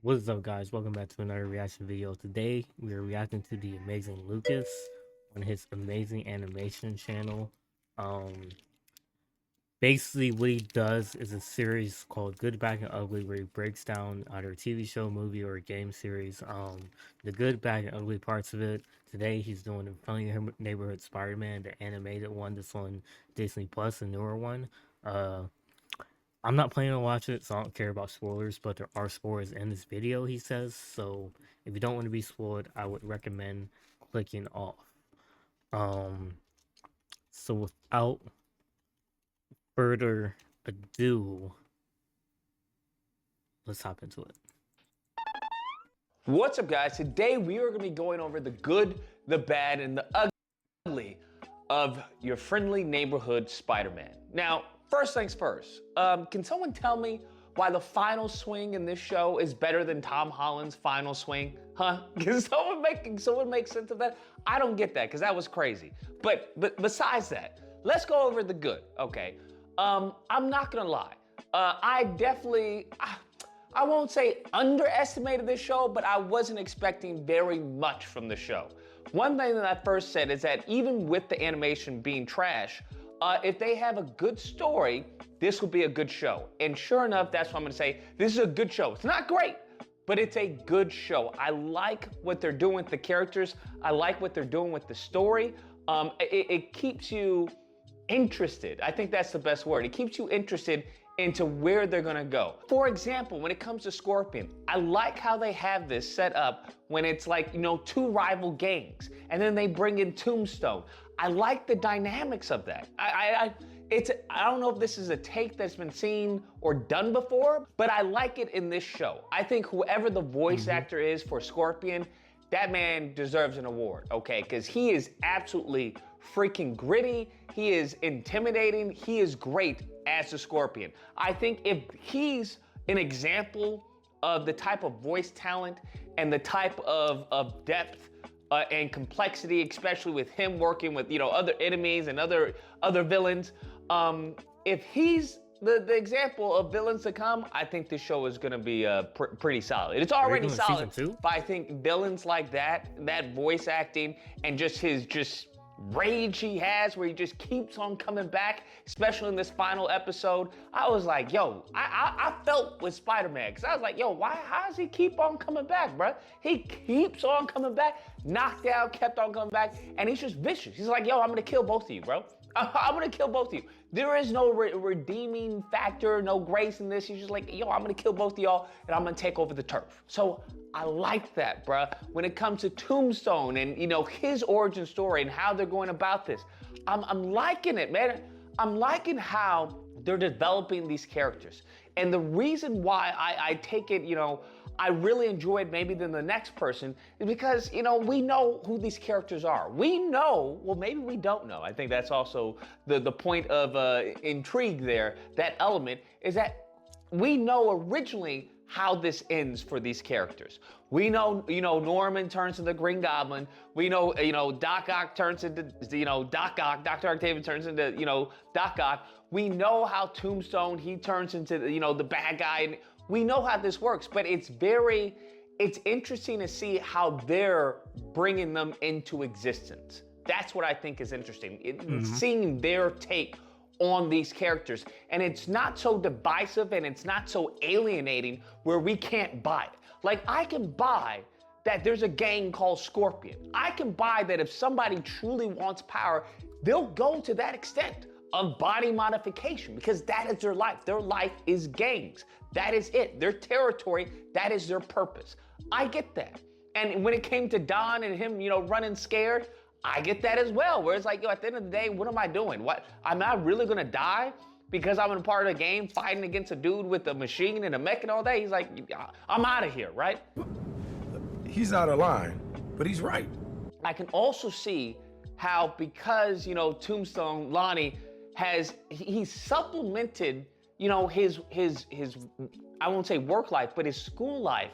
What is up, guys? Welcome back to another reaction video. Today, we are reacting to the Amazing Lucas on his Amazing Animation channel. Um, Basically, what he does is a series called Good, Bad, and Ugly, where he breaks down either a TV show, movie, or a game series. The good, bad, and ugly parts of it. Today, he's doing the Friendly Neighborhood Spider-Man, the animated one. This one, Disney Plus, the newer one. Uh, I'm not planning to watch it, so I don't care about spoilers, but there are spoilers in this video, he says. So if you don't want to be spoiled, I would recommend clicking off. Um, so without further ado, let's hop into it. What's up, guys? Today we are going to be going over the good, the bad, and the ugly of your friendly neighborhood Spider-Man. Now, first things first, can someone tell me why the final swing in this show is better than Tom Holland's final swing? Huh? Can someone make sense of that? I don't get that because that was crazy. But besides that, let's go over the good. Okay. I'm not gonna lie. I definitely. I won't say underestimated this show, but I wasn't expecting very much from the show. One thing that I first said is that even with the animation being trash, if they have a good story, this will be a good show. And sure enough, that's what I'm gonna say. This is a good show. It's not great, but it's a good show. I like what they're doing with the characters. I like what they're doing with the story. It keeps you interested. I think that's the best word. It keeps you interested into where they're gonna go. For example, when it comes to Scorpion, I like how they have this set up when it's like, two rival gangs, and then they bring in Tombstone. I like the dynamics of that. I don't know if this is a take that's been seen or done before, but I like it in this show. I think whoever the voice actor is for Scorpion, that man deserves an award, okay? Because he is absolutely freaking gritty. He is intimidating. He is great as the Scorpion. I think if he's an example of the type of voice talent and the type of depth and complexity, especially with him working with other enemies and other villains, if he's the example of villains to come, I think this show is gonna be pretty solid. It's already solid, but I think villains like that voice acting and just his rage he has where he just keeps on coming back, especially in this final episode. I was like, yo, I felt with Spider-Man, because I was like, yo, how does he keep on coming back, bro? He keeps on coming back, knocked down, kept on coming back, and he's just vicious. He's like, yo, I'm gonna kill both of you, bro. I'm gonna kill both of you. There is no redeeming factor, no grace in this. He's just like, yo, I'm gonna kill both of y'all and I'm gonna take over the turf. So I like that, bruh. When it comes to Tombstone and his origin story and how they're going about this, I'm liking it, man. I'm liking how they're developing these characters. And the reason why I take it, I really enjoy it maybe than the next person is because, we know who these characters are. We know, well, maybe we don't know. I think that's also the point of intrigue there. That element is that we know originally how this ends for these characters. We know, Norman turns into the Green Goblin. We know, Doc Ock turns into, Doc Ock. Dr. Octavius turns into, Doc Ock. We know how Tombstone, he turns into, the bad guy. We know how this works, but it's interesting to see how they're bringing them into existence. That's what I think is interesting. Seeing their take on these characters. And it's not so divisive and it's not so alienating where we can't buy it. Like, I can buy that there's a gang called Scorpion. I can buy that if somebody truly wants power, they'll go to that extent of body modification because that is their life. Their life is gangs. That is it. Their territory, that is their purpose. I get that. And when it came to Don and him, running scared, I get that as well. Where it's like, yo, at the end of the day, what am I doing? What? Am I really gonna die because I'm in part of the game fighting against a dude with a machine and a mech and all that? He's like, I'm out of here, right? He's out of line, but he's right. I can also see how because, Tombstone, Lonnie, he's supplemented, his I won't say work life, but his school life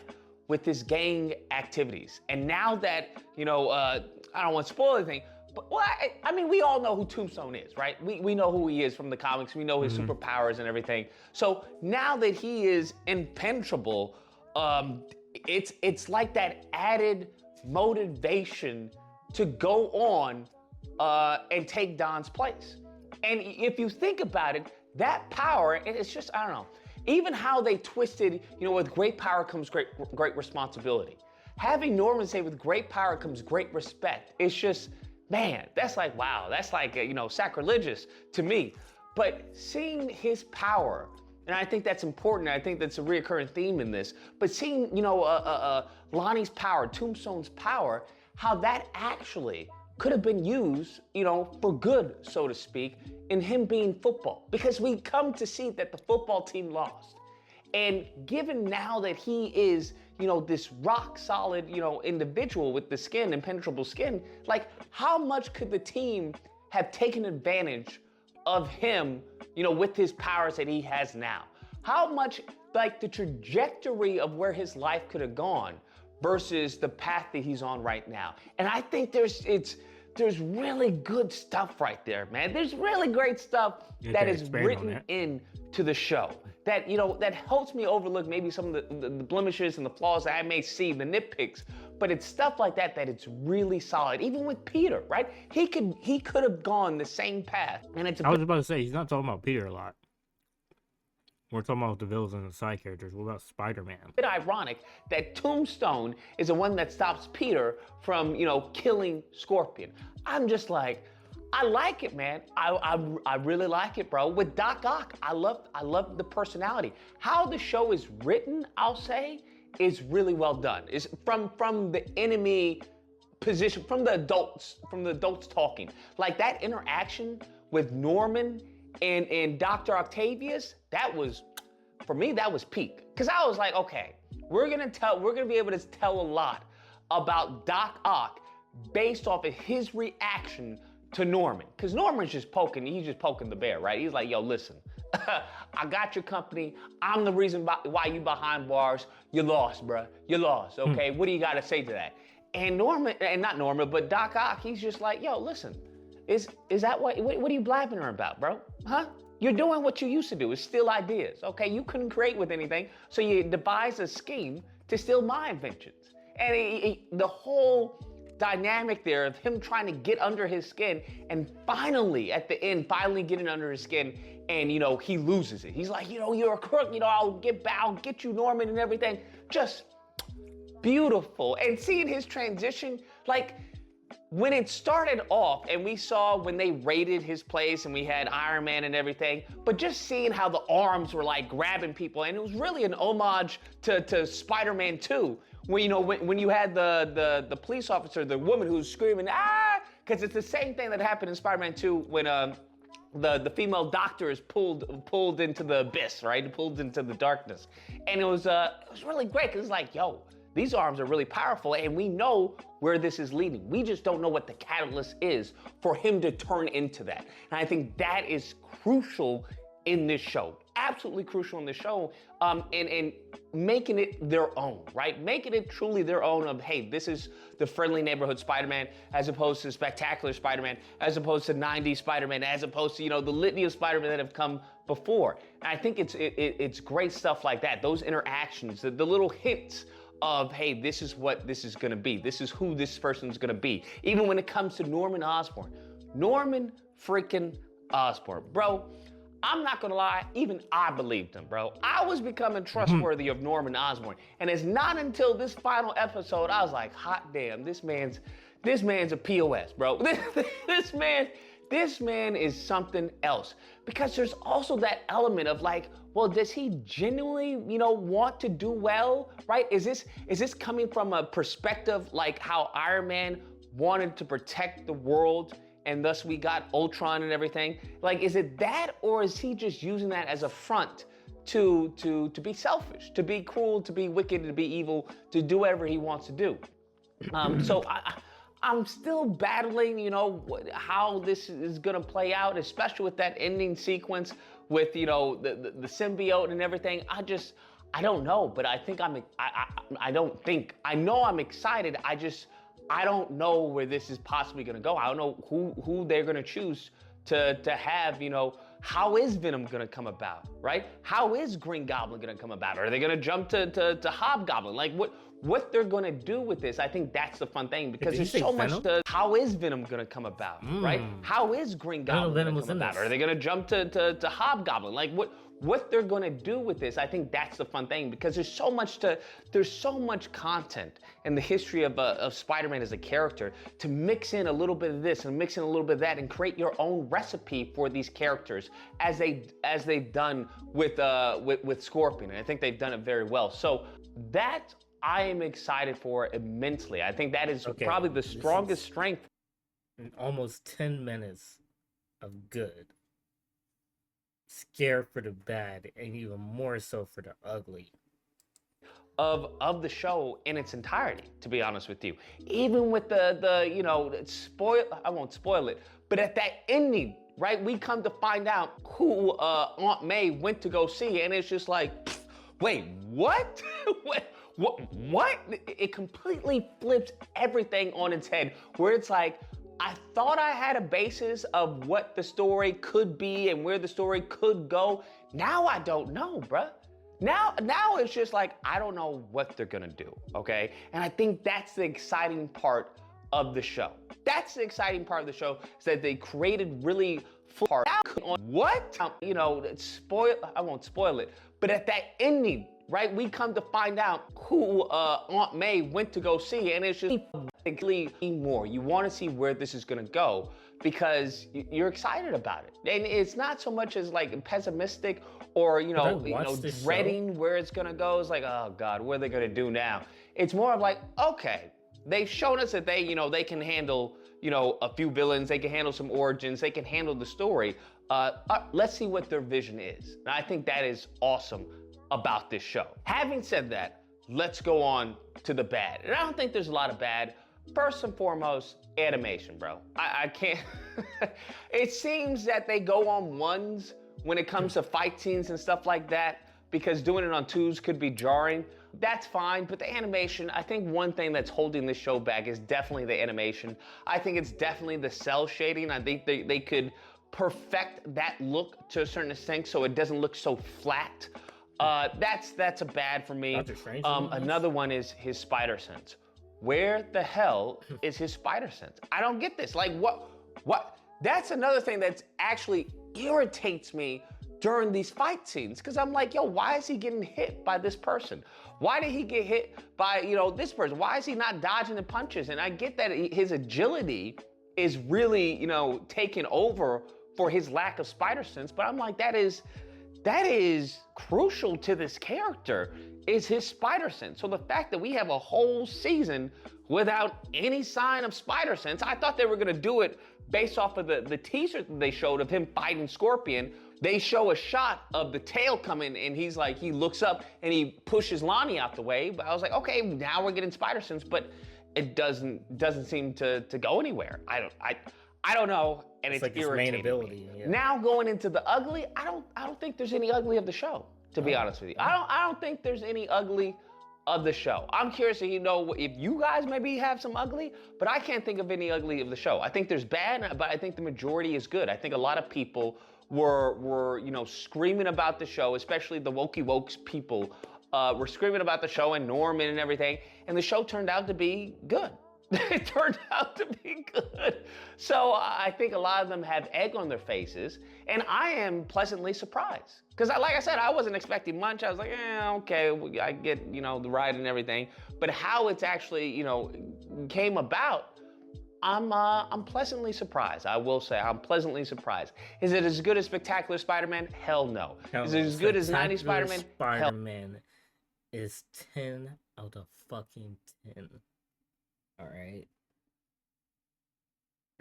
with his gang activities. And now that, I don't want to spoil anything, but well, I mean, we all know who Tombstone is, right? We know who he is from the comics. We know his superpowers and everything. So now that he is impenetrable, it's like that added motivation to go on and take Don's place. And if you think about it, that power, it's just, I don't know, even how they twisted, with great power comes great responsibility. Having Norman say with great power comes great respect, it's just, man, that's like, wow, that's like, sacrilegious to me. But seeing his power, and I think that's important, I think that's a reoccurring theme in this, but seeing, Lonnie's power, Tombstone's power, how that actually could have been used, for good, so to speak, in him being football. Because we come to see that the football team lost. And given now that he is, this rock solid, individual with the skin, impenetrable skin, like how much could the team have taken advantage of him, with his powers that he has now? How much, like, the trajectory of where his life could have gone versus the path that he's on right now. And I think there's really good stuff right there, man. There's really great stuff that is written into the show that, that helps me overlook maybe some of the blemishes and the flaws that I may see, the nitpicks, but it's stuff like that it's really solid. Even with Peter, right? He could have gone the same path. And I was about to say, he's not talking about Peter a lot. We're talking about the villains and the side characters. What about Spider-Man? It's a bit ironic that Tombstone is the one that stops Peter from, killing Scorpion. I'm just like, I like it, man. I really like it, bro. With Doc Ock, I love the personality. How the show is written, I'll say, is really well done. It's from the enemy position, from the adults talking. Like that interaction with Norman and Dr. Octavius, for me, that was peak. Because I was like, okay, we're gonna be able to tell a lot about Doc Ock based off of his reaction to Norman. Because Norman's just poking the bear, right? He's like, yo, listen, I got your company. I'm the reason why you behind bars. You lost, bruh. You lost, okay? What do you gotta say to that? And not Norman, but Doc Ock, he's just like, yo, listen, is that what are you blabbing about, bro? Huh? You're doing what you used to do, is steal ideas, okay? You couldn't create with anything, so you devised a scheme to steal my inventions. And the whole dynamic there of him trying to get under his skin and finally, at the end, getting under his skin and, he loses it. He's like, you're a crook, I'll get you, Norman, and everything. Just beautiful. And seeing his transition, like, when it started off and we saw when they raided his place and we had Iron Man and everything, but just seeing how the arms were like grabbing people, and it was really an homage to Spider-Man 2, when when you had the police officer, the woman who was screaming, ah, because it's the same thing that happened in Spider-Man 2 when the female doctor is pulled into the abyss, right? Pulled into the darkness. And it was really great because it's like, yo, these arms are really powerful and we know where this is leading. We just don't know what the catalyst is for him to turn into that. And I think that is crucial in this show. Absolutely crucial in the show, and making it their own, right? Making it truly their own of, hey, this is the friendly neighborhood Spider-Man as opposed to Spectacular Spider-Man, as opposed to 90s Spider-Man, as opposed to, the litany of Spider-Man that have come before. And I think it's great stuff like that. Those interactions, the little hints of, hey, this is what this is gonna be. This is who this person's gonna be. Even when it comes to Norman Osborn. Norman freaking Osborn. Bro, I'm not gonna lie, even I believed him, bro. I was becoming trustworthy of Norman Osborn. And it's not until this final episode, I was like, hot damn, this man's a POS, bro. This man is something else. Because there's also that element of like, well, does he genuinely, want to do well, right? Is this coming from a perspective like how Iron Man wanted to protect the world and thus we got Ultron and everything? Like, is it that, or is he just using that as a front to be selfish, to be cruel, to be wicked, to be evil, to do whatever he wants to do? So I'm still battling, how this is gonna play out, especially with that ending sequence with, the symbiote and everything. I don't know, but I think I know I'm excited. I don't know where this is possibly gonna go. I don't know who they're gonna choose to have, how is Venom gonna come about, right? How is Green Goblin gonna come about? Are they gonna jump to Hobgoblin? Like, what they're gonna do with this, I think that's the fun thing, because Did you there's say so much Venom? to how is Venom gonna come about, right? How is Green Goblin Venom gonna was come in about? this. Are they gonna jump to Hobgoblin? Like what they're gonna do with this, I think that's the fun thing, because there's so much content in the history of Spider-Man as a character to mix in a little bit of this and mix in a little bit of that and create your own recipe for these characters as they've done with Scorpion. And I think they've done it very well. So that I am excited for immensely. I think that is probably the strongest strength. Almost 10 minutes of good. Scared for the bad, and even more so for the ugly. Of the show in its entirety, to be honest with you. Even with the I won't spoil it, but at that ending, right, we come to find out who Aunt May went to go see, and it's just like, wait, what? what? It completely flips everything on its head, where it's like, I thought I had a basis of what the story could be and where the story could go. Now I don't know, bruh. Now it's just like, I don't know what they're gonna do, okay? And I think that's the exciting part of the show. That's the exciting part of the show, is that they created really full part. What? I won't spoil it, but at that ending, right, we come to find out who Aunt May went to go see, and it's just more. You want to see where this is going to go, because you're excited about it, and it's not so much as like pessimistic or dreading where it's going to go. It's like, oh God, what are they going to do now? It's more of like, okay, they've shown us that they can handle a few villains, they can handle some origins, they can handle the story. Let's see what their vision is. And I think that is awesome about this show. Having said that, let's go on to the bad. And I don't think there's a lot of bad. First and foremost, animation, bro. I can't. It seems that they go on ones when it comes to fight scenes and stuff like that, because doing it on twos could be jarring. That's fine, but the animation, I think one thing that's holding this show back is definitely the animation. I think it's definitely the cell shading. I think they could perfect that look to a certain extent so it doesn't look so flat. That's a bad for me. Another one is his spider sense. Where the hell is his spider sense? I don't get this. Like, what? That's another thing that's actually irritates me during these fight scenes, because I'm like, yo, why is he getting hit by this person? Why did he get hit by, this person? Why is he not dodging the punches? And I get that his agility is really, taken over for his lack of spider sense, but I'm like, that is crucial to this character, is his spider sense. So the fact that we have a whole season without any sign of spider sense, I thought they were gonna do it based off of the teaser that they showed of him fighting Scorpion. They show a shot of the tail coming, and he looks up and he pushes Lonnie out the way. But I was like, okay, now we're getting spider sense, but it doesn't seem to go anywhere. I don't know, and it's like irritating. Main ability. Yeah. Now going into the ugly, I don't think there's any ugly of the show, to be honest with you. I don't think there's any ugly of the show. I'm curious to if you guys maybe have some ugly, but I can't think of any ugly of the show. I think there's bad, but I think the majority is good. I think a lot of people were screaming about the show, especially the wokey wokes people were screaming about the show and Norman and everything, and the show turned out to be good. It turned out to be good. So I think a lot of them have egg on their faces, and I am pleasantly surprised. Because like I said, I wasn't expecting much. I was like, okay, I get, the ride and everything. But how it's actually, came about, I'm pleasantly surprised. I will say, I'm pleasantly surprised. Is it as good as Spectacular Spider-Man? Hell no. Is it as good as 90s Spider-Man? Spider-Man is 10 out of fucking 10. All right.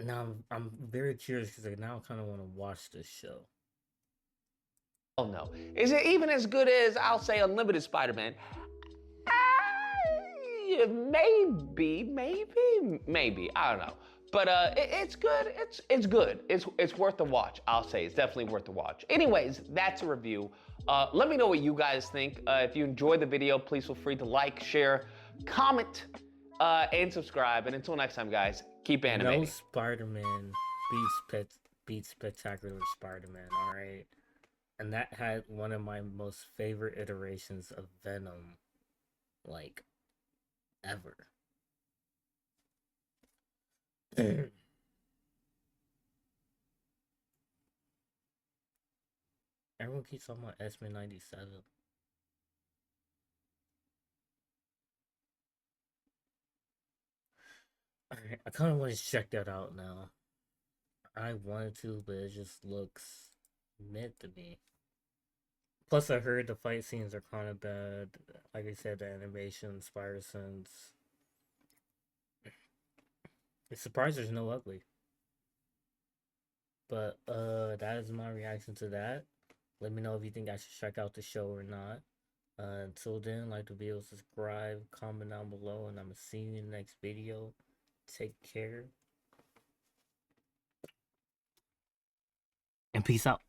Now I'm very curious, because I now kind of want to watch this show. Oh no. Is it even as good as, I'll say, Unlimited Spider-Man? Maybe. I don't know. But it's good. It's good. It's worth a watch. I'll say it's definitely worth a watch. Anyways, that's a review. Let me know what you guys think. If you enjoyed the video, please feel free to like, share, comment, and subscribe. And until next time, guys, keep animating. No Spider-Man beats Spectacular Spider-Man, all right? And that had one of my most favorite iterations of Venom, like, ever. Everyone keeps talking about X-Men 97. Alright, I kind of want to check that out now. I wanted to, but it just looks mid to me. Plus, I heard the fight scenes are kind of bad. Like I said, the animation, Spider Sense. It's surprised there's no ugly. But that is my reaction to that. Let me know if you think I should check out the show or not. Until then, like the video, subscribe, comment down below, and I'm gonna see you in the next video. Take care. And peace out.